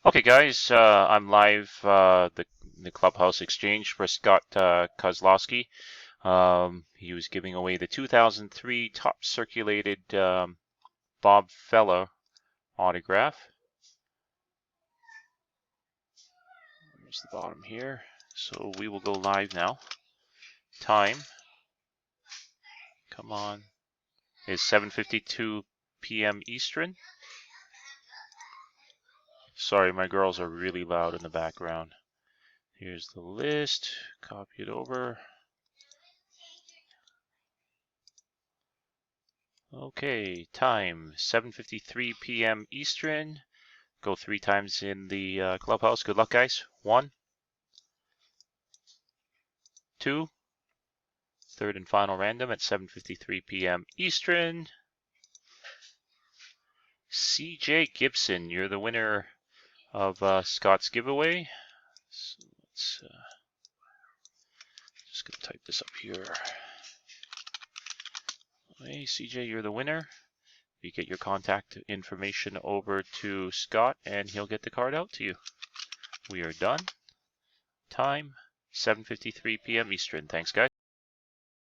Okay, guys, I'm live. The Clubhouse Exchange for Scott Kozlowski. He was giving away the 2003 top circulated Bob Feller autograph. There's the bottom here. So we will go live now. Time, come on, is 7:52 p.m. Eastern. Sorry, my girls are really loud in the background. Here's the list. Copy it over. Okay, time 7:53 p.m. Eastern. Go 3 times in the clubhouse. Good luck, guys. 1, 2, third and final random at 7:53 p.m. Eastern. CJ Gibson, you're the winner of Scott's giveaway. So let's just gonna type this up here. Hey, CJ, you're the winner. You get your contact information over to Scott, and he'll get the card out to you. We are done. Time 7:53 p.m. Eastern. Thanks, guys.